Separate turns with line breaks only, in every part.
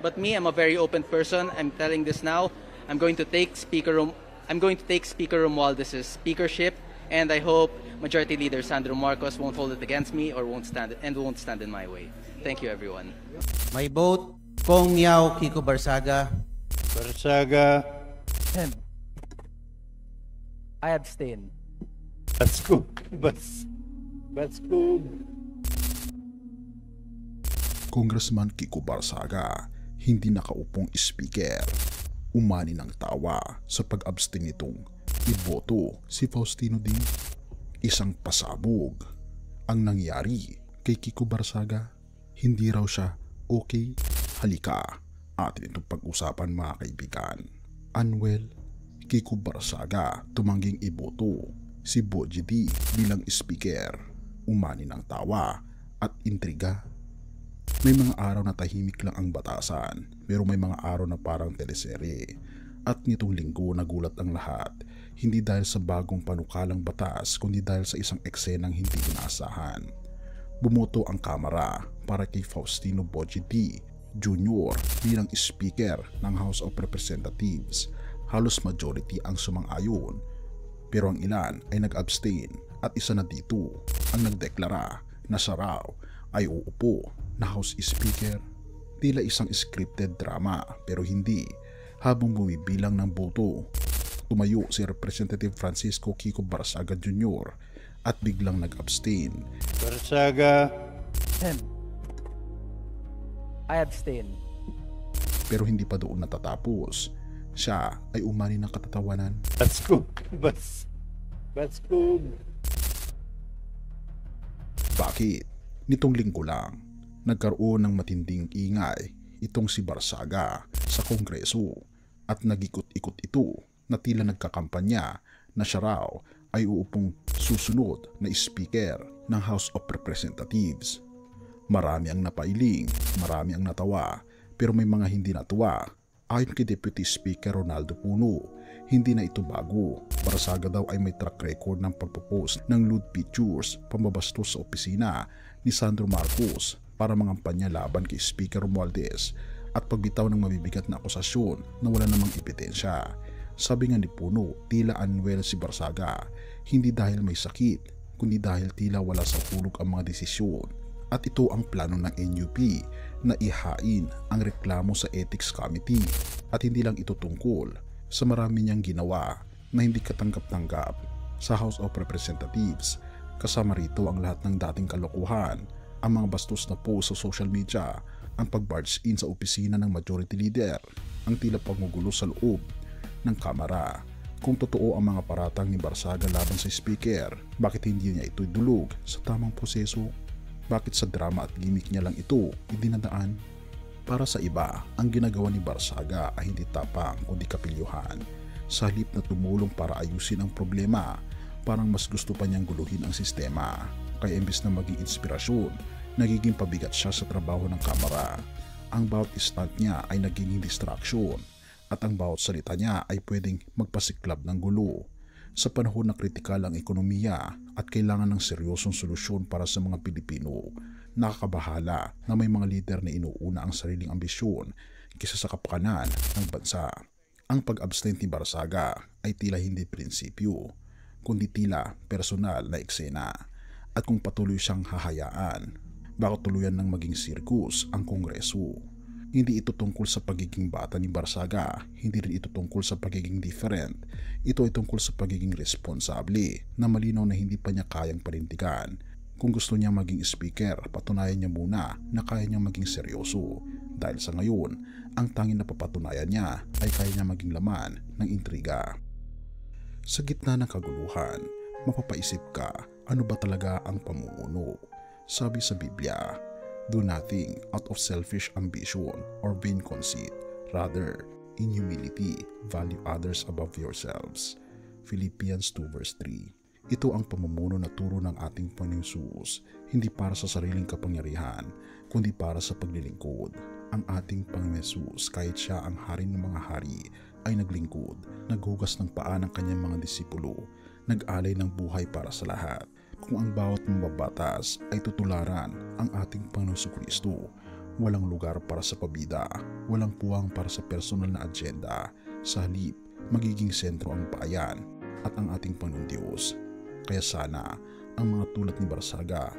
But me, I'm a very open person. I'm telling this now. I'm going to take Speaker Romualdez's speakership, and I hope Majority Leader Sandro Marcos won't hold it against me or won't stand in my way. Thank you, everyone.
My vote, Kong Yao Kiko Barsaga.
Barsaga.
Him. I abstain.
Basko. Basko.
Congressman Kiko Barsaga, hindi nakaupong speaker. Umani ng tawa sa pag-abstain nitong iboto si Faustino D. Isang pasabog ang nangyari kay Kiko Barsaga. Hindi raw siya okay. Halika, atin itong pag-usapan mga kaibigan. Unwell, Kiko Barsaga tumangging iboto si Boji D bilang speaker. Umani ng tawa at intriga. May mga araw na tahimik lang ang batasan, pero may mga araw na parang teleserye. At nitong linggo nagulat ang lahat, hindi dahil sa bagong panukalang batas kundi dahil sa isang eksenang hindi inaasahan. Bumoto ang Kamara para kay Faustino Boji D. Jr. bilang Speaker ng House of Representatives. Halos majority ang sumang-ayon, pero ang ilan ay nag-abstain at isa na dito ang nagdeklara na siya raw ay uupo na House Speaker. Tila isang scripted drama pero hindi. Habang bumibilang ng boto, tumayo si Representative Francisco Kiko Barsaga Jr. at biglang nag-abstain.
Barsaga.
Him. I abstain.
Pero hindi pa doon natatapos. Siya ay umani ng katatawanan.
Basko. Basko.
Bakit? Nitong linggo lang, nagkaroon ng matinding ingay itong si Barsaga sa Kongreso at nag-ikot-ikot ito na tila nagkakampanya na siya raw ay uupong susunod na Speaker ng House of Representatives. Marami ang napailing, marami ang natawa, pero may mga hindi natuwa. Ayon kay Deputy Speaker Ronaldo Puno, hindi na ito bago. Barsaga daw ay may track record ng pagpopost ng lewd pictures pambabastos sa opisina ni Sandro Marcos para mangampanya laban kay Speaker Romualdez at pagbitaw ng mabibigat na akusasyon na wala namang ebidensya. Sabi nga ni Puno, tila unwell si Barsaga, hindi dahil may sakit, kundi dahil tila wala sa hulog ang mga desisyon. At ito ang plano ng NUP na ihain ang reklamo sa Ethics Committee. At hindi lang ito tungkol sa marami niyang ginawa na hindi katanggap-tanggap sa House of Representatives. Kasama rito ang lahat ng dating kalokohan, ang mga bastos na post sa social media, ang pag-barge in sa opisina ng Majority Leader, ang tila pagmugulo sa loob ng Kamara. Kung totoo ang mga paratang ni Barsaga laban sa Speaker, bakit hindi niya ito idulog sa tamang proseso? Bakit sa drama at gimmick niya lang ito idinadaan? Para sa iba, ang ginagawa ni Barsaga ay hindi tapang kundi kapilyuhan. Sa halip na tumulong para ayusin ang problema, parang mas gusto pa niyang guluhin ang sistema. Kaya imbes na maging inspirasyon, nagiging pabigat siya sa trabaho ng Kamara. Ang bawat stunt niya ay nagiging distraction at ang bawat salita niya ay pwedeng magpasiklab ng gulo. Sa panahon na kritikal ang ekonomiya at kailangan ng seryosong solusyon para sa mga Pilipino, nakakabahala na may mga lider na inuuna ang sariling ambisyon kaysa sa kapakanan ng bansa. Ang pag-abstain ni Barsaga ay tila hindi prinsipyo, kundi tila personal na eksena. At kung patuloy siyang hahayaan, baka tuluyan ng maging sirkus ang Kongreso. Hindi ito tungkol sa pagiging bata ni Barsaga, hindi rin ito tungkol sa pagiging different. Ito ay tungkol sa pagiging responsable na malinaw na hindi pa niya kayang panindigan. Kung gusto niya maging speaker, patunayan niya muna na kaya niya maging seryoso. Dahil sa ngayon, ang tanging napapatunayan niya ay kaya niya maging laman ng intriga. Sa gitna ng kaguluhan, mapapaisip ka, ano ba talaga ang pamumuno? Sabi sa Biblia, do nothing out of selfish ambition or vain conceit. Rather, in humility, value others above yourselves. Philippians 2 verse 3. Ito ang pamumuno na turo ng ating Panginoong Hesus, hindi para sa sariling kapangyarihan, kundi para sa paglilingkod. Ang ating Panginoong Hesus, kahit siya ang hari ng mga hari, ay naglingkod, naghugas ng paa ng kanyang mga disipulo, nag-alay ng buhay para sa lahat. Kung ang bawat mambabatas ay tutularan ang ating Panginoong Kristo, Walang lugar para sa pabida, walang puwang para sa personal na agenda. Sa halip, magiging sentro ang bayan at ang ating Panginoon Diyos. Kaya sana, ang mga tulad ni Barsaga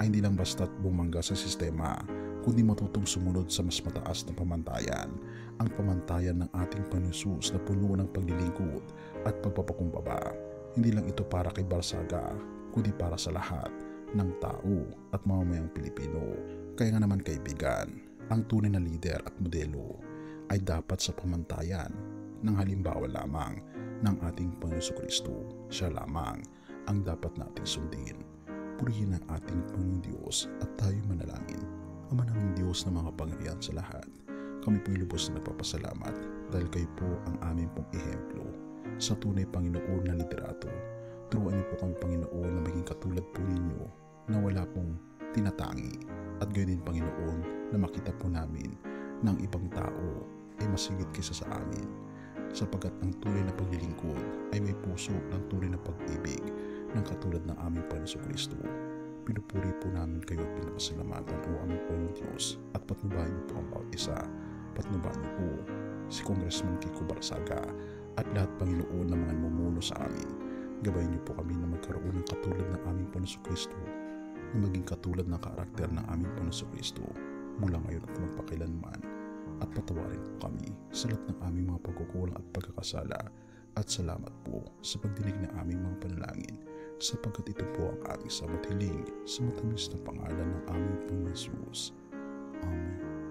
ay hindi lang basta't bumangga sa sistema, kundi matutong sumunod sa mas mataas na pamantayan, ang pamantayan ng ating Panginoon Jesus na puno ng paglilingkod at pagpapakumbaba. Hindi lang ito para kay Barsaga, kundi para sa lahat ng tao at mamamayang Pilipino. Kaya nga naman kaibigan, ang tunay na lider at modelo ay dapat sa pamantayan ng halimbawa lamang ng ating Panginoon Kristo. Siya lamang ang dapat nating sundin. Purihin ang ating Panginoon Diyos at tayo manalangin. Ama naming Diyos na mga kapangyarihan sa lahat, kami po'y lubos na nagpapasalamat dahil kayo po ang aming pong ehemplo sa tunay Panginoon na liderato. Turuan niyo po kami Panginoon na maging katulad po ninyo na wala pong tinatangi at gayon din Panginoon na makita po namin ng ibang tao ay masigit kaysa sa amin, sapagkat ang tunay na paglilingkod ay may puso ng tunay na pag-ibig ng katulad ng aming Panginoon Kristo. Pinupuri po namin kayo at pinapasalamatan o aming Panginoon Diyos at patnubahan niyo po ang bawat isa. Patnubahan niyo po si Congressman Kiko Barsaga at lahat Panginoon ng mga namumuno sa amin. Gabayan niyo po kami na magkaroon ng katulad ng aming Panginoon Kristo, na maging katulad ng karakter ng aming Panginoon Kristo mula ngayon at magpakailanman, at patawarin po kami sa lahat ng aming mga pagkukulang at pagkakasala. At salamat po sa pagdinig ng aming mga panalangin, sapagkat ito po ang aming samot hiling sa matamis na pangalan ng aming Panginoon Jesus. Amen.